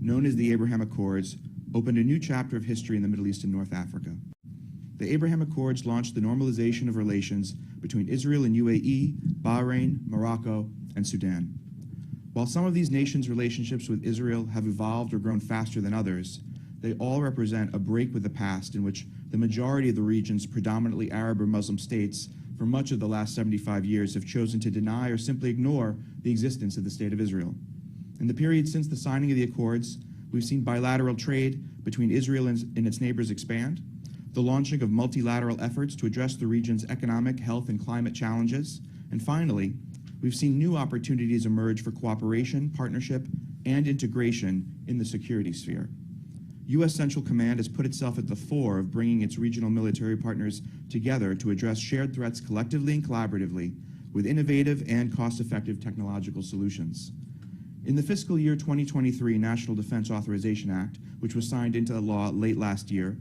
known as the Abraham Accords, opened a new chapter of history in the Middle East and North Africa. The Abraham Accords launched the normalization of relations between Israel and UAE, Bahrain, Morocco, and Sudan. While some of these nations' relationships with Israel have evolved or grown faster than others, they all represent a break with the past in which the majority of the region's predominantly Arab or Muslim states for much of the last 75 years have chosen to deny or simply ignore the existence of the State of Israel. In the period since the signing of the Accords, we've seen bilateral trade between Israel and its neighbors expand, the launching of multilateral efforts to address the region's economic, health, and climate challenges, and finally, we've seen new opportunities emerge for cooperation, partnership, and integration in the security sphere. U.S. Central Command has put itself at the fore of bringing its regional military partners together to address shared threats collectively and collaboratively with innovative and cost-effective technological solutions. In the fiscal year 2023 National Defense Authorization Act, which was signed into law late last year,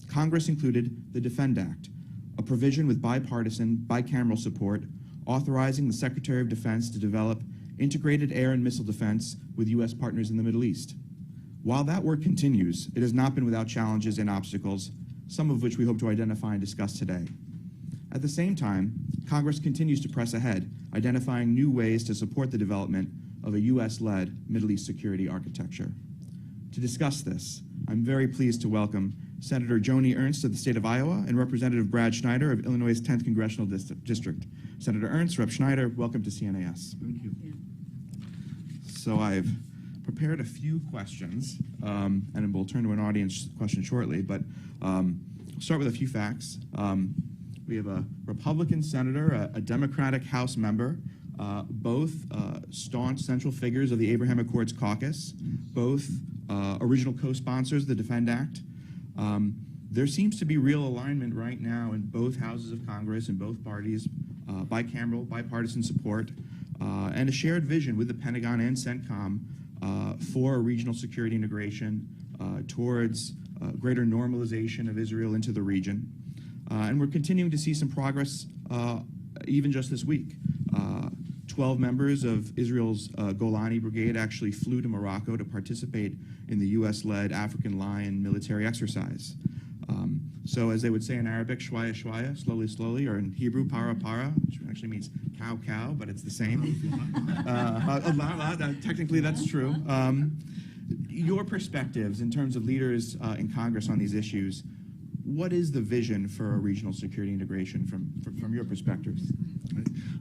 Congress included the Defend Act, a provision with bipartisan, bicameral support authorizing the Secretary of Defense to develop integrated air and missile defense with U.S. partners in the Middle East. While that work continues, it has not been without challenges and obstacles, some of which we hope to identify and discuss today. At the same time, Congress continues to press ahead, identifying new ways to support the development of a U.S.-led Middle East security architecture. To discuss this, I'm very pleased to welcome Senator Joni Ernst of the state of Iowa and Representative Brad Schneider of Illinois' 10th Congressional District. Senator Ernst, Rep. Schneider, welcome to CNAS. Thank you. So I've prepared a few questions, and we'll turn to an audience question shortly, but I'll start with a few facts. We have a Republican senator, a Democratic House member, both staunch central figures of the Abraham Accords caucus, both original co-sponsors of the Defend Act. There seems to be real alignment right now in both houses of Congress and both parties, bicameral, bipartisan support, and a shared vision with the Pentagon and CENTCOM for regional security integration towards greater normalization of Israel into the region. And we're continuing to see some progress even just this week. 12 members of Israel's Golani Brigade actually flew to Morocco to participate in the U.S.-led African Lion military exercise. So as they would say in Arabic, shwaya shwaya, slowly slowly, or in Hebrew, para para, which actually means cow cow, but it's the same. Technically that's true. Your perspectives in terms of leaders in Congress on these issues, what is the vision for a regional security integration from your perspectives?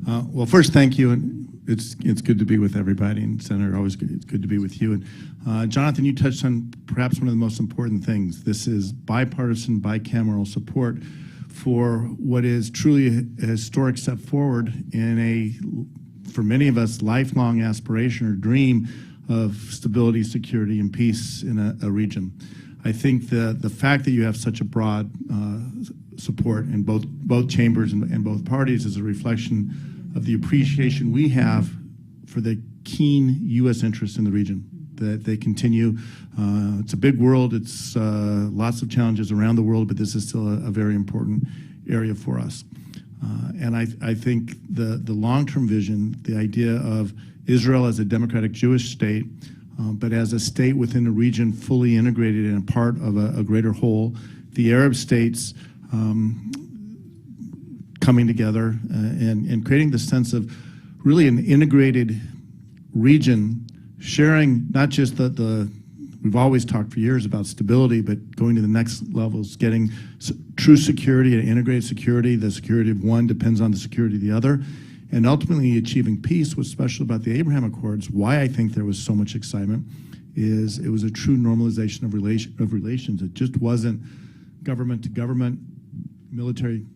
Well, first, thank you, and it's good to be with everybody, and Senator, always good, it's good to be with you. And Jonathan, you touched on perhaps one of the most important things. This is bipartisan, bicameral support for what is truly a historic step forward in a, for many of us, lifelong aspiration or dream of stability, security, and peace in a region. I think the fact that you have such a broad support in both chambers and both parties is a reflection of the appreciation we have for the keen U.S. interest in the region, that they continue. It's a big world. It's lots of challenges around the world, but this is still a very important area for us. And I think the long-term vision, the idea of Israel as a democratic Jewish state, but as a state within a region fully integrated and a part of a greater whole, the Arab states coming together and creating the sense of really an integrated region, sharing not just we've always talked for years about stability, but going to the next levels, getting true security and integrated security. The security of one depends on the security of the other. And ultimately achieving peace. What's special about the Abraham Accords, why I think there was so much excitement, is it was a true normalization of relations. It just wasn't government to government, military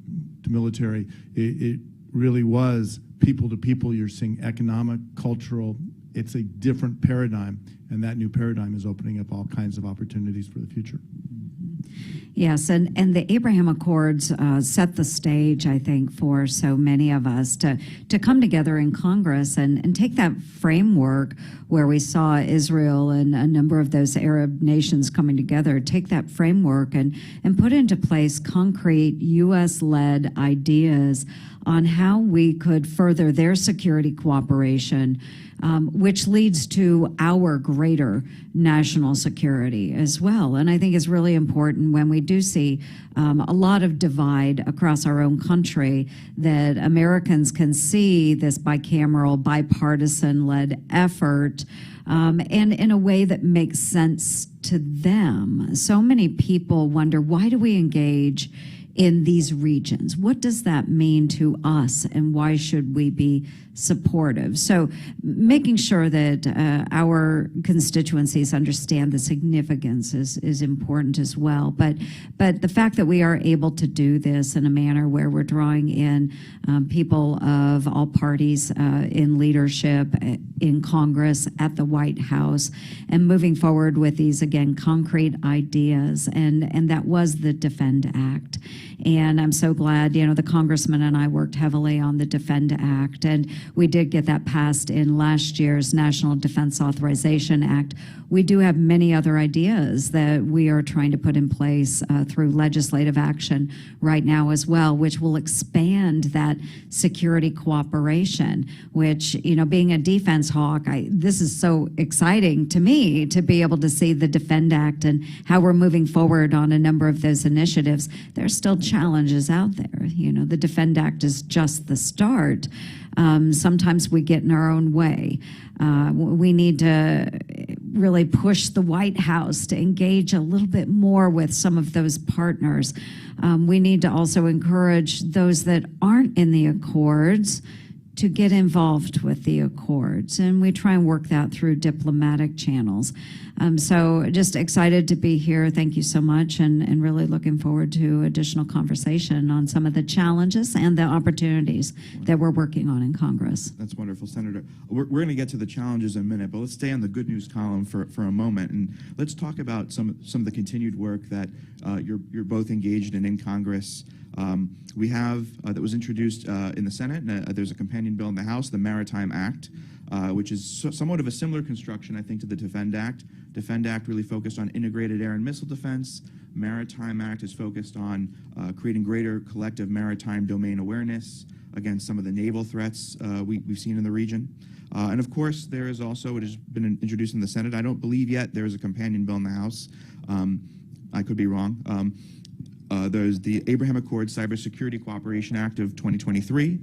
to military. It really was people to people. You're seeing economic, cultural. It's a different paradigm, and that new paradigm is opening up all kinds of opportunities for the future. Yes, and the Abraham Accords set the stage, I think, for so many of us to come together in Congress and take that framework where we saw Israel and a number of those Arab nations coming together, take that framework and put into place concrete U.S.-led ideas on how we could further their security cooperation, which leads to our greater national security as well. And I think it's really important when we do see a lot of divide across our own country, that Americans can see this bicameral, bipartisan-led effort, and in a way that makes sense to them. So many people wonder, why do we engage in these regions? What does that mean to us, and why should we be supportive? So making sure that our constituencies understand the significance is important as well. But the fact that we are able to do this in a manner where we're drawing in people of all parties in leadership, in Congress, at the White House, and moving forward with these, again, concrete ideas. And that was the Defend Act. And I'm so glad, the congressman and I worked heavily on the Defend Act, and we did get that passed in last year's National Defense Authorization Act. We do have many other ideas that we are trying to put in place through legislative action right now as well, which will expand that security cooperation, which, being a defense hawk, this is so exciting to me to be able to see the Defend Act and how we're moving forward on a number of those initiatives. There's still challenges out there. The Defend Act is just the start. Sometimes we get in our own way. We need to really push the White House to engage a little bit more with some of those partners. We need to also encourage those that aren't in the accords to get involved with the accords, and we try and work that through diplomatic channels. So just excited to be here. Thank you so much, and really looking forward to additional conversation on some of the challenges and the opportunities that we're working on in Congress. That's wonderful, Senator. We're going to get to the challenges in a minute, but let's stay on the good news column for a moment, and let's talk about some of the continued work that you're both engaged in Congress. We have that was introduced in the Senate, and there's a companion bill in the House, the Maritime Act, which is somewhat of a similar construction, I think, to the Defend Act. Defend Act really focused on integrated air and missile defense. Maritime Act is focused on creating greater collective maritime domain awareness against some of the naval threats we've seen in the region. And of course, there is also, it has been introduced in the Senate. I don't believe yet there is a companion bill in the House. I could be wrong. There's the Abraham Accords Cybersecurity Cooperation Act of 2023.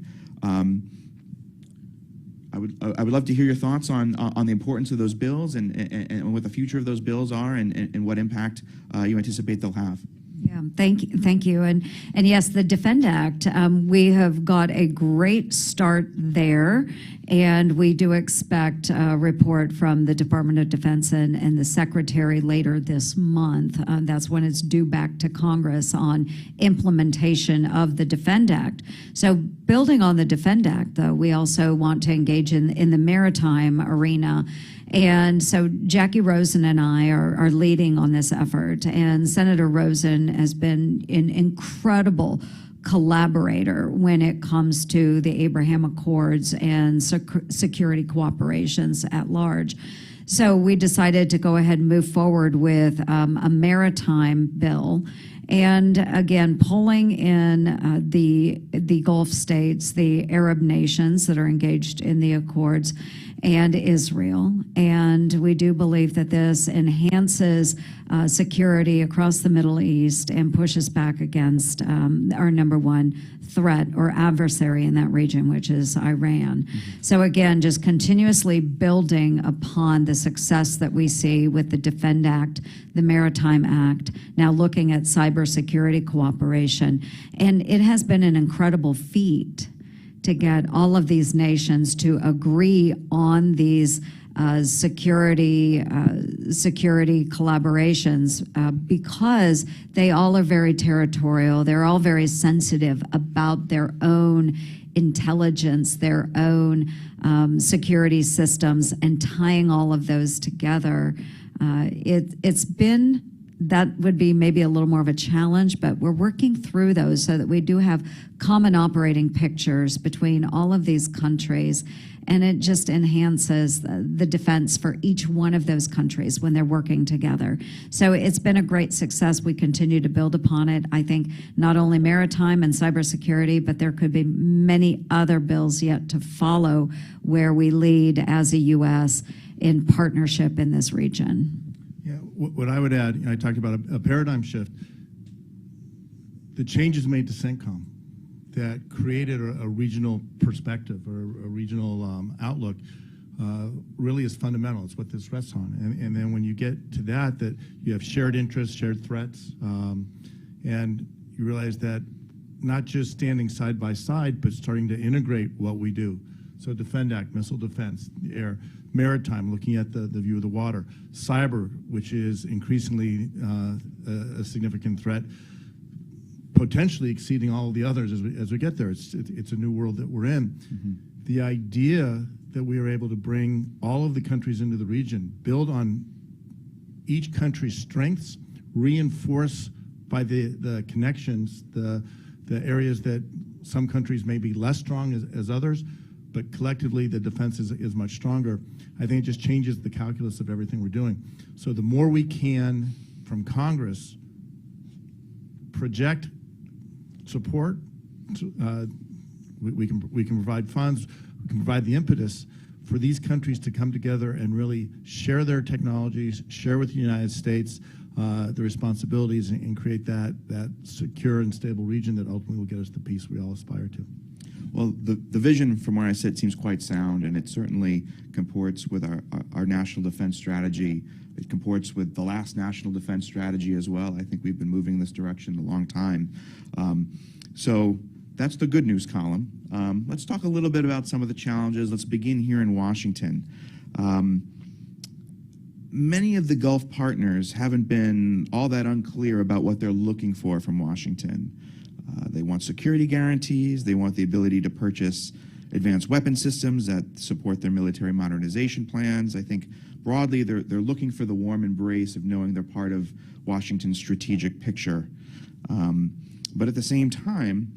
I would love to hear your thoughts on the importance of those bills and what the future of those bills are, and what impact you anticipate they'll have. Yeah, thank you. And yes, the Defend Act, we have got a great start there, and we do expect a report from the Department of Defense and the Secretary later this month. That's when it's due back to Congress on implementation of the Defend Act. So building on the Defend Act, though, we also want to engage in the maritime arena. And so Jackie Rosen and I are leading on this effort, and Senator Rosen has been an incredible collaborator when it comes to the Abraham Accords and security cooperations at large. So we decided to go ahead and move forward with a maritime bill. And again, pulling in the Gulf states, the Arab nations that are engaged in the accords, and Israel. And we do believe that this enhances security across the Middle East and pushes back against our number one threat or adversary in that region, which is Iran. So again, just continuously building upon the success that we see with the Defend Act, the Maritime Act, now looking at cybersecurity cooperation. And it has been an incredible feat to get all of these nations to agree on these security collaborations because they all are very territorial. They're all very sensitive about their own intelligence, their own security systems, and tying all of those together. It's been that would be maybe a little more of a challenge, but we're working through those so that we do have common operating pictures between all of these countries, and it just enhances the defense for each one of those countries when they're working together. So it's been a great success. We continue to build upon it. I think not only maritime and cybersecurity, but there could be many other bills yet to follow where we lead as a U.S. in partnership in this region. Yeah, what I would add, I talked about a paradigm shift. The changes made to CENTCOM that created a regional perspective or a regional outlook really is fundamental. It's what this rests on. And then when you get to that you have shared interests, shared threats, and you realize that not just standing side by side, but starting to integrate what we do. So Defend Act, missile defense, air, maritime, looking at the view of the water, cyber, which is increasingly a significant threat, potentially exceeding all of the others as we get there. It's a new world that we're in. Mm-hmm. The idea that we are able to bring all of the countries into the region, build on each country's strengths, reinforce by the connections, the areas that some countries may be less strong as others, but collectively the defense is much stronger. I think it just changes the calculus of everything we're doing. So the more we can, from Congress, project support, we can provide funds, we can provide the impetus for these countries to come together and really share their technologies, share with the United States the responsibilities, and create that secure and stable region that ultimately will get us the peace we all aspire to. Well, the vision from where I sit seems quite sound, and it certainly comports with our national defense strategy. It comports with the last national defense strategy as well. I think we've been moving this direction a long time. So that's the good news column. Let's talk a little bit about some of the challenges. Let's begin here in Washington. Many of the Gulf partners haven't been all that unclear about what they're looking for from Washington. They want security guarantees. They want the ability to purchase advanced weapon systems that support their military modernization plans. I think broadly they're looking for the warm embrace of knowing they're part of Washington's strategic picture. But at the same time,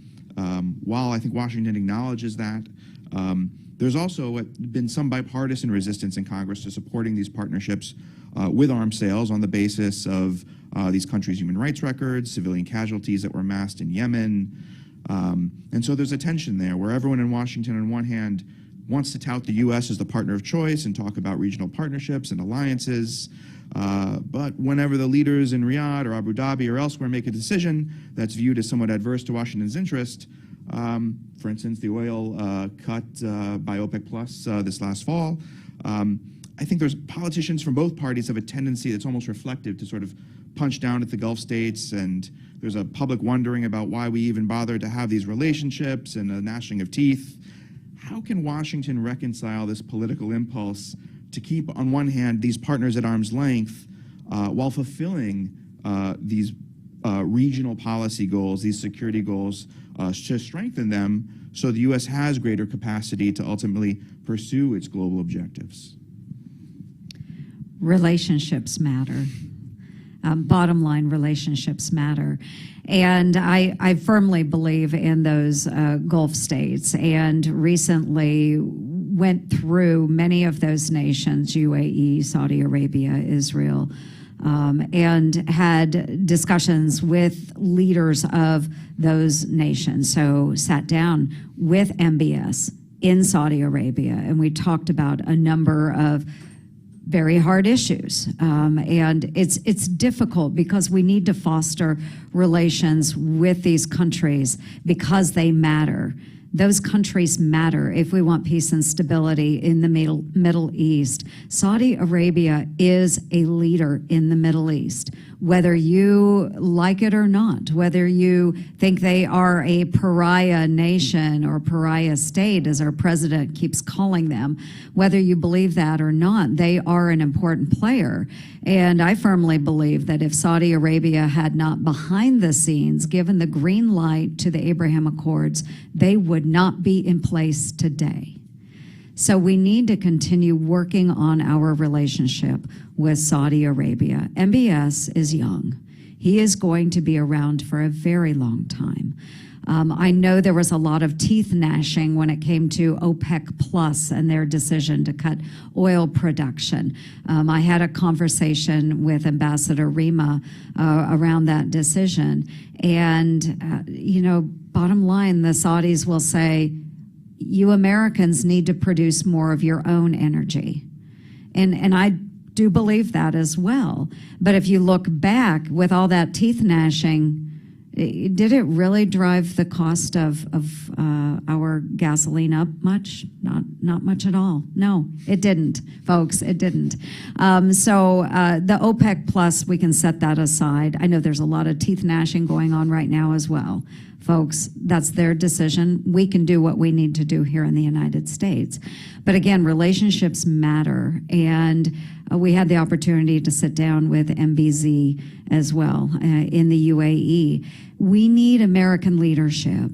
while I think Washington acknowledges that, there's also been some bipartisan resistance in Congress to supporting these partnerships with arms sales on the basis of these countries' human rights records, civilian casualties that were amassed in Yemen. And so there's a tension there where everyone in Washington, on one hand, wants to tout the U.S. as the partner of choice and talk about regional partnerships and alliances. But whenever the leaders in Riyadh or Abu Dhabi or elsewhere make a decision that's viewed as somewhat adverse to Washington's interest, for instance, the oil cut by OPEC Plus this last fall, I think there's politicians from both parties have a tendency that's almost reflective to sort of punch down at the Gulf states, and there's a public wondering about why we even bother to have these relationships and a gnashing of teeth. How can Washington reconcile this political impulse to keep, on one hand, these partners at arm's length while fulfilling these regional policy goals, these security goals, to strengthen them so the U.S. has greater capacity to ultimately pursue its global objectives? Relationships matter. Bottom line, relationships matter. And I firmly believe in those Gulf states, and recently went through many of those nations, UAE, Saudi Arabia, Israel, and had discussions with leaders of those nations. So sat down with MBS in Saudi Arabia, and we talked about a number of very hard issues. And it's difficult because we need to foster relations with these countries because they matter. Those countries matter if we want peace and stability in the Middle East. Saudi Arabia is a leader in the Middle East, whether you like it or not, whether you think they are a pariah nation or pariah state, as our president keeps calling them, whether you believe that or not, they are an important player. And I firmly believe that if Saudi Arabia had not behind the scenes given the green light to the Abraham Accords, they would not be in place today. So we need to continue working on our relationship with Saudi Arabia. MBS is young. He is going to be around for a very long time. I know there was a lot of teeth gnashing when it came to OPEC Plus and their decision to cut oil production. I had a conversation with Ambassador Rima around that decision. And, bottom line, the Saudis will say, you Americans need to produce more of your own energy. And I do believe that as well. But if you look back with all that teeth gnashing, did it really drive the cost of our gasoline up much? Not much at all. No, it didn't, folks. It didn't. So the OPEC Plus, we can set that aside. I know there's a lot of teeth gnashing going on right now as well. Folks, that's their decision. We can do what we need to do here in the United States. But again, relationships matter. And we had the opportunity to sit down with MBZ as well in the UAE. We need American leadership.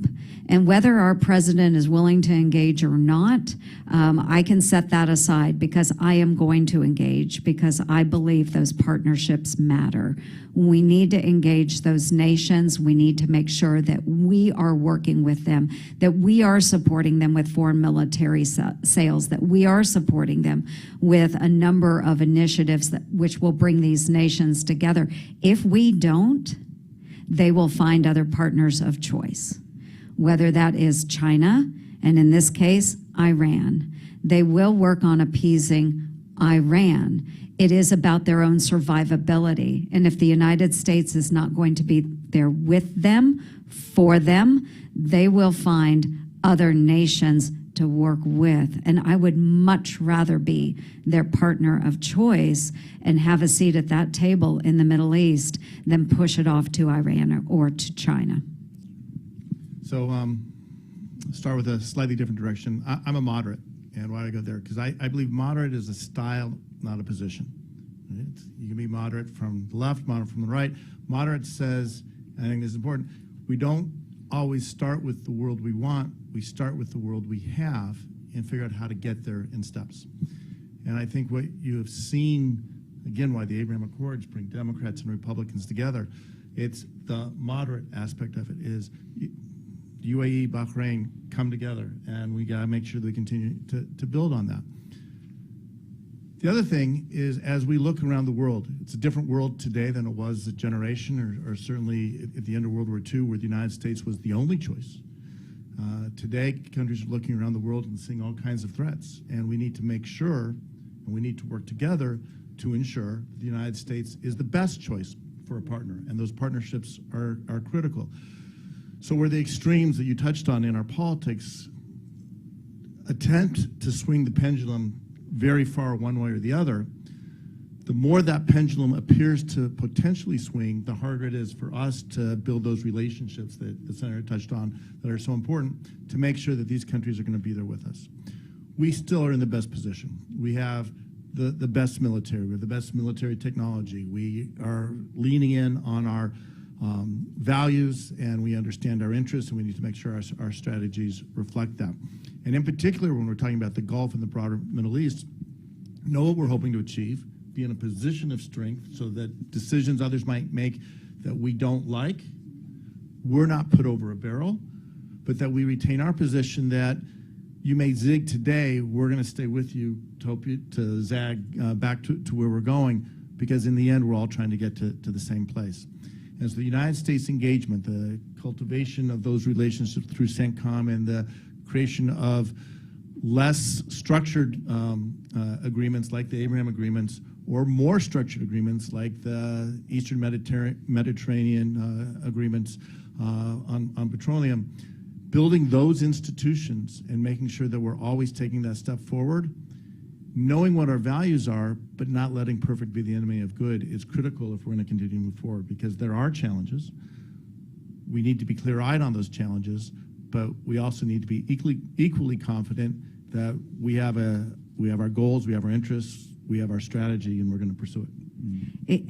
And whether our president is willing to engage or not, I can set that aside because I am going to engage because I believe those partnerships matter. We need to engage those nations. We need to make sure that we are working with them, that we are supporting them with foreign military sales, that we are supporting them with a number of initiatives which will bring these nations together. If we don't, they will find other partners of choice, whether that is China, and in this case, Iran. They will work on appeasing Iran. It is about their own survivability. And if the United States is not going to be there with them, for them, they will find other nations to work with. And I would much rather be their partner of choice and have a seat at that table in the Middle East than push it off to Iran or to China. So start with a slightly different direction. I'm a moderate. And why do I go there? Because I believe moderate is a style, not a position. Right? You can be moderate from the left, moderate from the right. Moderate says, and I think this is important, we don't always start with the world we want. We start with the world we have and figure out how to get there in steps. And I think what you have seen, again, why the Abraham Accords bring Democrats and Republicans together, it's the moderate aspect of it is UAE, Bahrain come together, and we got to make sure that we continue to build on that. The other thing is, as we look around the world, it's a different world today than it was a generation, or certainly at the end of World War II, where the United States was the only choice. Today, countries are looking around the world and seeing all kinds of threats, and we need to make sure, and we need to work together to ensure that the United States is the best choice for a partner, and those partnerships are critical. So where the extremes that you touched on in our politics attempt to swing the pendulum very far one way or the other, the more that pendulum appears to potentially swing, the harder it is for us to build those relationships that the Senator touched on that are so important to make sure that these countries are going to be there with us. We still are in the best position. We have the best military. We have the best military technology. We are leaning in on our values, and we understand our interests, and we need to make sure our strategies reflect that. And in particular, when we're talking about the Gulf and the broader Middle East, know what we're hoping to achieve, be in a position of strength so that decisions others might make that we don't like, we're not put over a barrel, but that we retain our position that you may zig today, we're going to stay with you to zag back to where we're going, because in the end, we're all trying to get to the same place. As the United States engagement, the cultivation of those relationships through CENTCOM and the creation of less structured agreements like the Abraham agreements, or more structured agreements like the Eastern Mediterranean agreements on petroleum, building those institutions and making sure that we're always taking that step forward, knowing what our values are, but not letting perfect be the enemy of good is critical if we're going to continue to move forward, because there are challenges. We need to be clear-eyed on those challenges, but we also need to be equally confident that we have our goals, we have our interests, we have our strategy, and we're going to pursue it.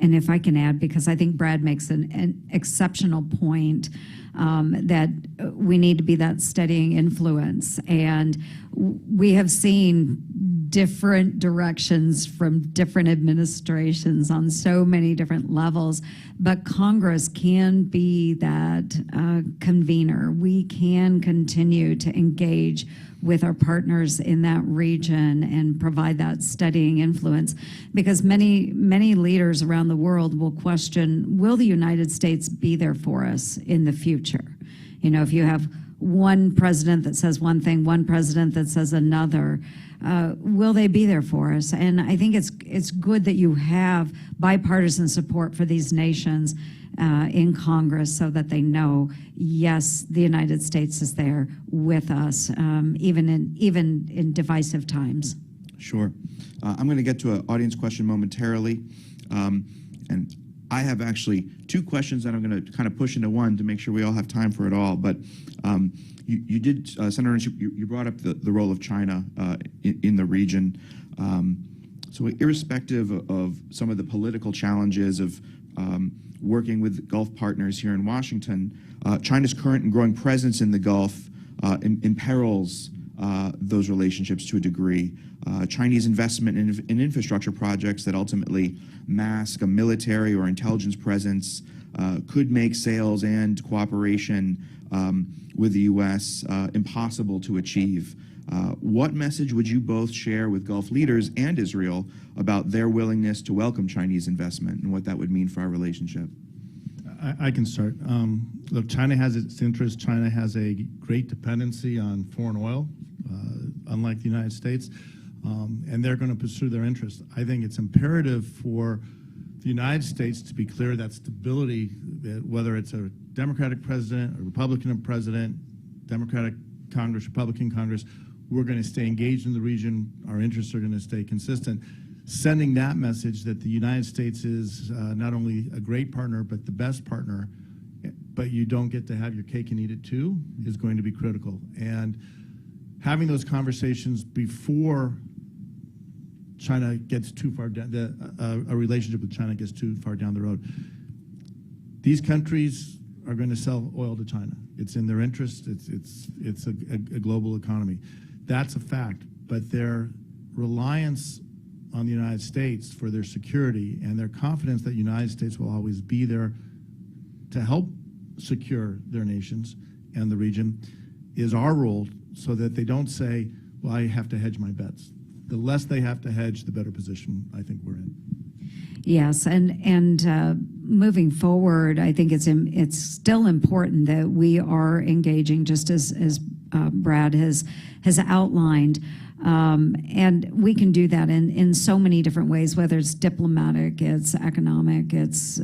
And if I can add, because I think Brad makes an exceptional point, that we need to be that steadying influence. And we have seen different directions from different administrations on so many different levels, but Congress can be that convener. We can continue to engage with our partners in that region and provide that steadying influence, because many leaders around the world will question, will the United States be there for us in the future? You know, if you have one president that says one thing, one president that says another, will they be there for us? And I think it's good that you have bipartisan support for these nations in Congress, so that they know, yes, the United States is there with us, even in divisive times. Sure. I'm going to get to an audience question momentarily. And I have actually two questions that I'm going to kind of push into one to make sure we all have time for it all. But you did, Senator Ernst, you brought up the role of China in the region. So irrespective of some of the political challenges of working with Gulf partners here in Washington, China's current and growing presence in the Gulf imperils those relationships to a degree. Chinese investment in infrastructure projects that ultimately mask a military or intelligence presence could make sales and cooperation with the U.S. Impossible to achieve. What message would you both share with Gulf leaders and Israel about their willingness to welcome Chinese investment and what that would mean for our relationship? I can start. Look, China has its interests. China has a great dependency on foreign oil, unlike the United States, and they're going to pursue their interests. I think it's imperative for the United States to be clear that stability, that whether it's a Democratic president, a Republican president, Democratic Congress, Republican Congress, we're going to stay engaged in the region. Our interests are going to stay consistent. Sending that message that the United States is not only a great partner, but the best partner, but you don't get to have your cake and eat it too, is going to be critical. And having those conversations before China gets too far down, a relationship with China gets too far down the road. These countries are going to sell oil to China. It's in their interest. It's a global economy. That's a fact. But their reliance on the United States for their security and their confidence that the United States will always be there to help secure their nations and the region is our role, so that they don't say, well, I have to hedge my bets. The less they have to hedge, the better position I think we're in. Yes, and moving forward, I think it's still important that we are engaging, just as Brad has outlined, and we can do that in so many different ways. Whether it's diplomatic, it's economic, it's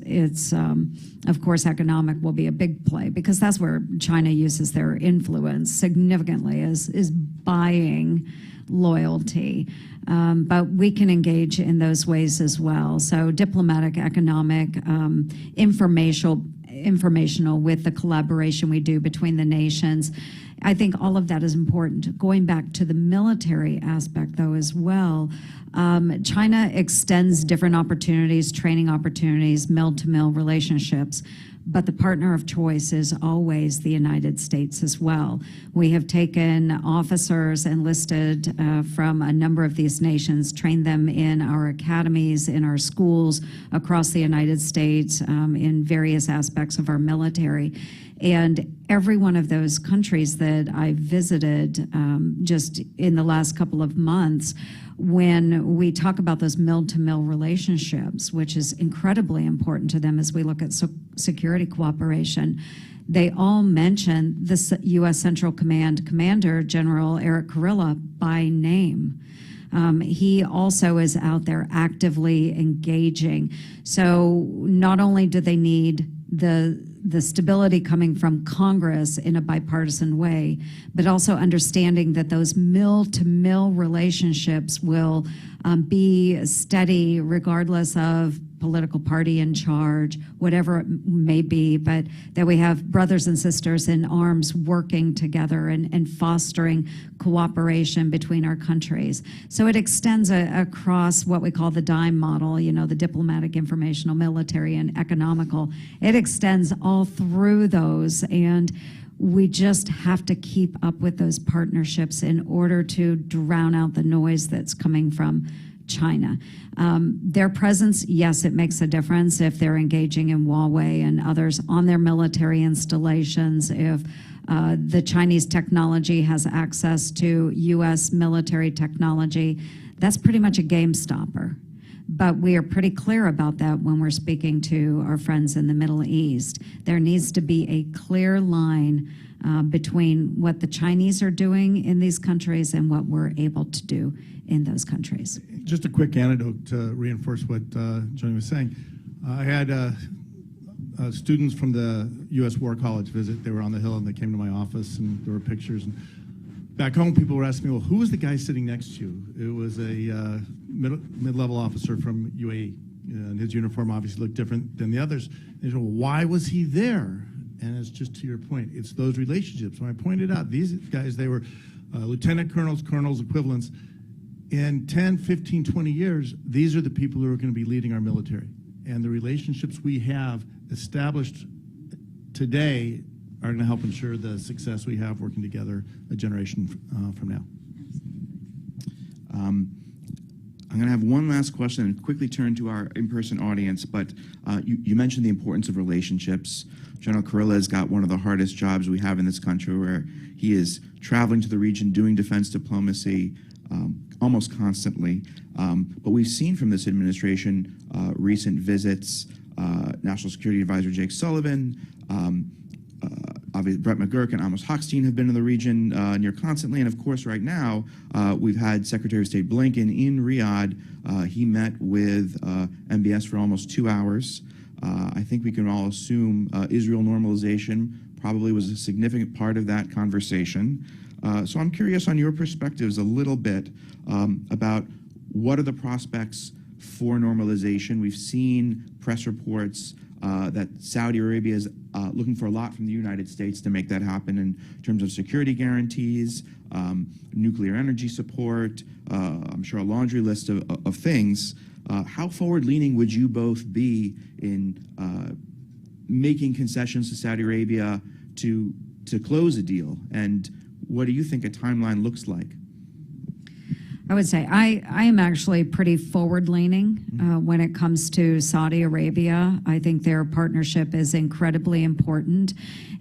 of course economic will be a big play, because that's where China uses their influence significantly, is buying loyalty. But we can engage in those ways as well. So diplomatic, economic, informational with the collaboration we do between the nations. I think all of that is important. Going back to the military aspect, though, as well, China extends different opportunities, training opportunities, mill-to-mill relationships, but the partner of choice is always the United States as well. We have taken officers enlisted from a number of these nations, trained them in our academies, in our schools across the United States, in various aspects of our military. And every one of those countries that I visited just in the last couple of months, when we talk about those mill-to-mill relationships, which is incredibly important to them as we look at security cooperation, they all mention the U.S. Central Command Commander, General Eric Kurilla, by name. He also is out there actively engaging. So not only do they need the stability coming from Congress in a bipartisan way, but also understanding that those mill-to-mill relationships will be steady regardless of political party in charge, whatever it may be, but that we have brothers and sisters in arms working together and fostering cooperation between our countries. So it extends across what we call the DIME model, you know, the diplomatic, informational, military, and economical. It extends all through those, and We just have to keep up with those partnerships in order to drown out the noise that's coming from China. Their presence, yes, it makes a difference if they're engaging in Huawei and others on their military installations, if the Chinese technology has access to U.S. military technology. That's pretty much a game stopper. But we are pretty clear about that when we're speaking to our friends in the Middle East. There needs to be a clear line between what the Chinese are doing in these countries and what we're able to do in those countries. Just a quick anecdote to reinforce what Joni was saying. I had students from the U.S. War College visit. They were on the Hill and they came to my office and there were pictures. And back home, people were asking me, well, who was the guy sitting next to you? It was a mid-level officer from UAE. And his uniform obviously looked different than the others. And they said, well, why was he there? And it's just to your point, it's those relationships. When I pointed out, these guys, they were lieutenant colonels, colonels, equivalents. In 10, 15, 20 years, these are the people who are going to be leading our military. And the relationships we have established today are going to help ensure the success we have working together a generation from now. I'm going to have one last question and quickly turn to our in-person audience, but you mentioned the importance of relationships. General Kurilla has got one of the hardest jobs we have in this country, where he is traveling to the region, doing defense diplomacy almost constantly. But we've seen from this administration recent visits, National Security Advisor Jake Sullivan, obviously Brett McGurk and Amos Hochstein have been in the region near constantly. And of course, right now, we've had Secretary of State Blinken in Riyadh. He met with MBS for almost 2 hours. I think we can all assume Israel normalization probably was a significant part of that conversation. So I'm curious on your perspectives a little bit about what are the prospects for normalization. We've seen press reports that Saudi Arabia is looking for a lot from the United States to make that happen in terms of security guarantees, nuclear energy support, I'm sure a laundry list of things. How forward-leaning would you both be in making concessions to Saudi Arabia to close a deal? And what do you think a timeline looks like? I would say I am actually pretty forward-leaning when it comes to Saudi Arabia. I think their partnership is incredibly important,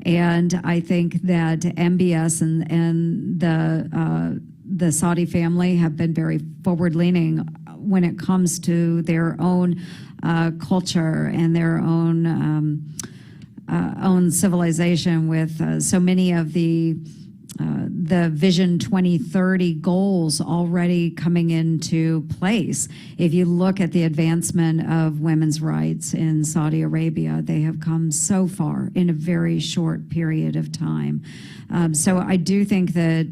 and I think that MBS and the Saudi family have been very forward-leaning when it comes to their own culture and their own civilization, with so many of the Vision 2030 goals already coming into place. If you look at the advancement of women's rights in Saudi Arabia, they have come so far in a very short period of time. So I do think that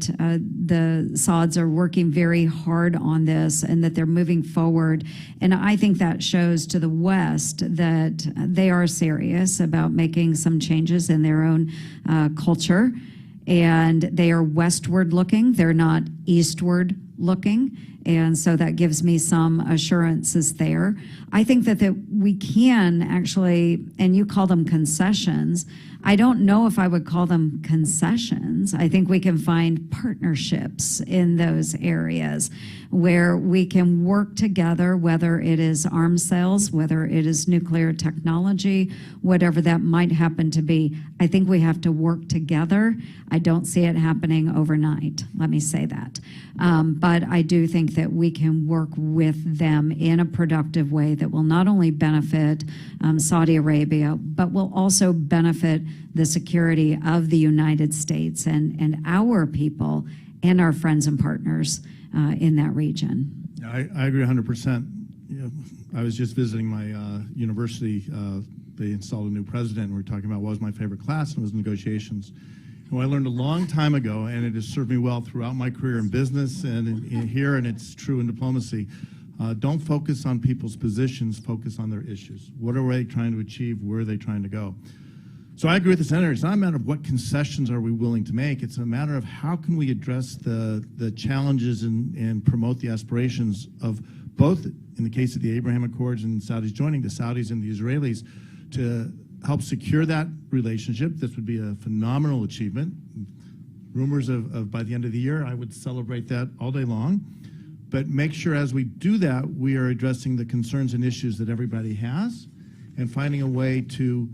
the Sauds are working very hard on this and that they're moving forward. And I think that shows to the West that they are serious about making some changes in their own culture. And they are westward looking, they're not eastward looking. And so that gives me some assurances there. I think that we can actually, and you call them concessions, I don't know if I would call them concessions. I think we can find partnerships in those areas where we can work together, whether it is arms sales, whether it is nuclear technology, whatever that might happen to be. I think we have to work together. I don't see it happening overnight, let me say that. But I do think that we can work with them in a productive way that will not only benefit Saudi Arabia, but will also benefit the security of the United States and our people and our friends and partners in that region. I agree 100%. You know, I was just visiting my university. They installed a new president, and we were talking about what was my favorite class, and it was negotiations. And what I learned a long time ago, and it has served me well throughout my career in business and here, and it's true in diplomacy, don't focus on people's positions, focus on their issues. What are they trying to achieve? Where are they trying to go? So I agree with the senator. It's not a matter of what concessions are we willing to make. It's a matter of how can we address the challenges and promote the aspirations of both, in the case of the Abraham Accords and Saudis joining, the Saudis and the Israelis, to help secure that relationship. This would be a phenomenal achievement. Rumors of by the end of the year, I would celebrate that all day long. But make sure as we do that, we are addressing the concerns and issues that everybody has and finding a way to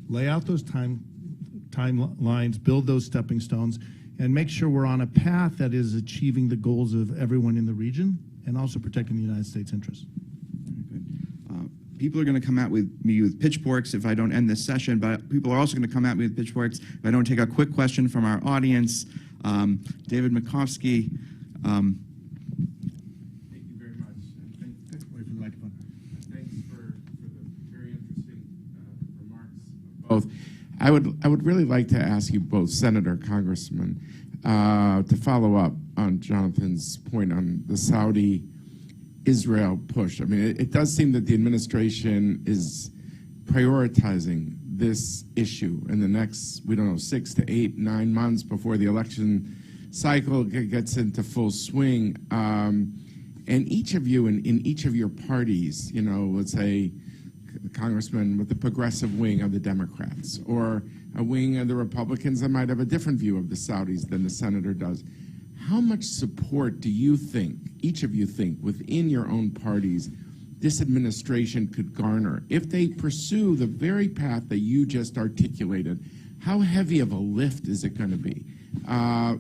lay out those timelines, build those stepping stones, and make sure we're on a path that is achieving the goals of everyone in the region and also protecting the United States interests. People are going to come at me with pitchforks if I don't end this session, but people are also going to come at me with pitchforks if I don't take a quick question from our audience. David Makovsky. Thank you very much. Wait for the microphone. Thanks for the very interesting remarks. Both. I would really like to ask you both, Senator, Congressman, to follow up on Jonathan's point on the Saudi-Israel push. I mean, it does seem that the administration is prioritizing this issue in the next, we don't know, 6 to 8, 9 months before the election cycle gets into full swing. And each of you in each of your parties, you know, let's say the congressman with the progressive wing of the Democrats, or a wing of the Republicans that might have a different view of the Saudis than the senator does. How much support do you think, each of you think, within your own parties, this administration could garner if they pursue the very path that you just articulated? How heavy of a lift is it going to be?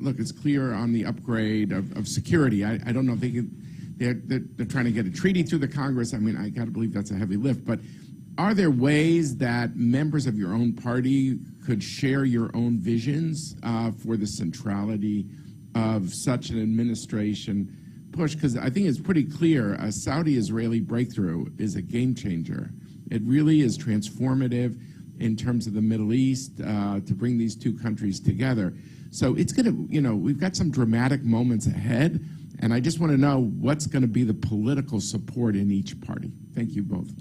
Look, it's clear on the upgrade of security. I don't know if they could. They're trying to get a treaty through the Congress. I mean, I got to believe that's a heavy lift. But are there ways that members of your own party could share your own visions for the centrality of such an administration push? Because I think it's pretty clear a Saudi-Israeli breakthrough is a game changer. It really is transformative in terms of the Middle East to bring these two countries together. So it's going to, you know, we've got some dramatic moments ahead. And I just want to know what's going to be the political support in each party. Thank you both.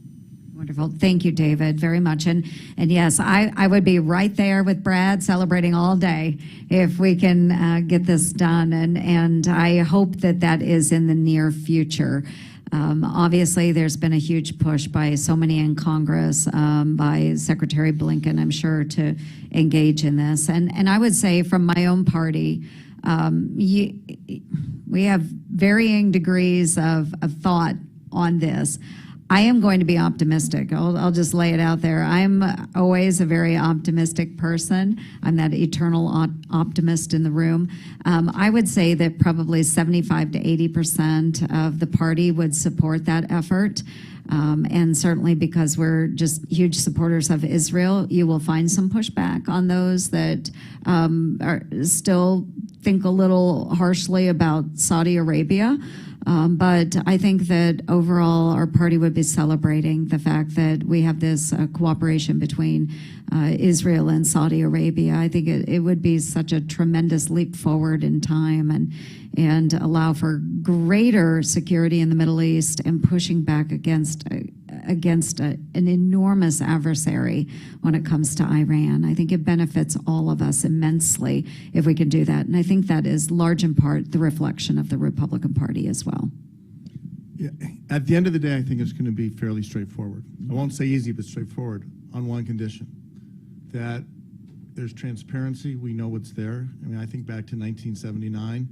Wonderful. Thank you, David, very much. And yes, I would be right there with Brad celebrating all day if we can get this done. And I hope that that is in the near future. Obviously, there's been a huge push by so many in Congress, by Secretary Blinken, I'm sure, to engage in this. And I would say from my own party, we have varying degrees of thought on this. I am going to be optimistic. I'll just lay it out there. I'm always a very optimistic person. I'm that eternal optimist in the room. I would say that probably 75 to 80% of the party would support that effort. And certainly because we're just huge supporters of Israel, you will find some pushback on those that are still think a little harshly about Saudi Arabia. But I think that overall our party would be celebrating the fact that we have this cooperation between Israel and Saudi Arabia. I think it would be such a tremendous leap forward in time and allow for greater security in the Middle East and pushing back against an enormous adversary when it comes to Iran. I think it benefits all of us immensely if we can do that. And I think that is large in part the reflection of the Republican Party as well. Yeah, at the end of the day, I think it's going to be fairly straightforward. I won't say easy, but straightforward on one condition, that there's transparency. We know what's there. I mean, I think back to 1979,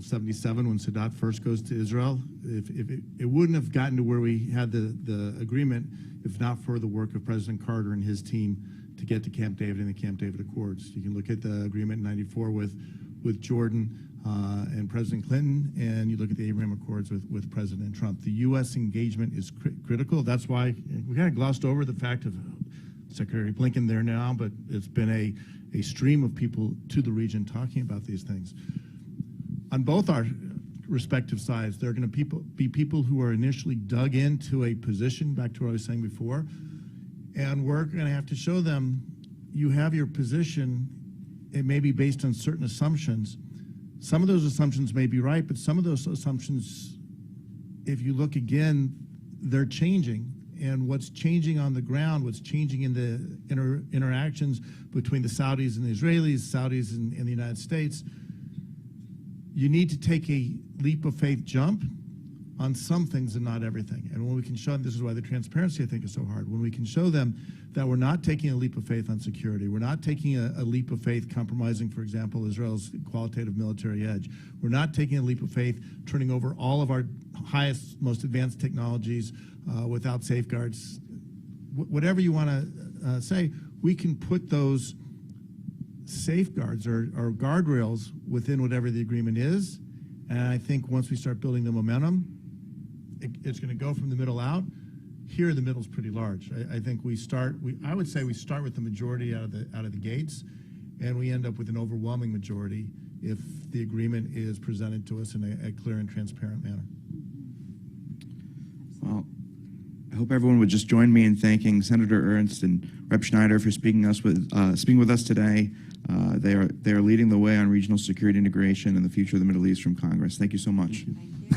77, when Sadat first goes to Israel. If it wouldn't have gotten to where we had the agreement if not for the work of President Carter and his team to get to Camp David and the Camp David Accords. You can look at the agreement in 94 with Jordan and President Clinton, and you look at the Abraham Accords with President Trump. The U.S. engagement is critical. That's why we kind of glossed over the fact of Secretary Blinken there now, but it's been a stream of people to the region talking about these things. On both our respective sides, there are going to be people who are initially dug into a position, back to what I was saying before, and we're going to have to show them you have your position. It may be based on certain assumptions. Some of those assumptions may be right, but some of those assumptions, if you look again, they're changing. And what's changing on the ground, what's changing in the interactions between the Saudis and the Israelis, Saudis and the United States, you need to take a leap of faith jump on some things and not everything. And when we can show them, this is why the transparency I think is so hard, when we can show them that we're not taking a leap of faith on security, we're not taking a leap of faith compromising, for example, Israel's qualitative military edge, we're not taking a leap of faith turning over all of our highest, most advanced technologies without safeguards, whatever you want to say, we can put those safeguards or guardrails within whatever the agreement is. And I think once we start building the momentum, it's going to go from the middle out. Here, the middle's pretty large. I think I would say we start with the majority out of the gates, and we end up with an overwhelming majority if the agreement is presented to us in a clear and transparent manner. Well, I hope everyone would just join me in thanking Senator Ernst and Rep. Schneider for speaking with us today. They are leading the way on regional security integration and the future of the Middle East from Congress. Thank you so much. Thank you.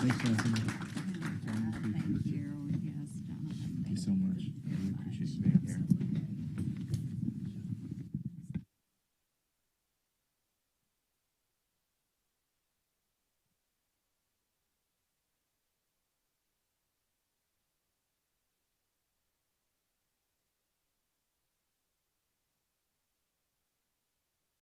Thanks, Jonathan.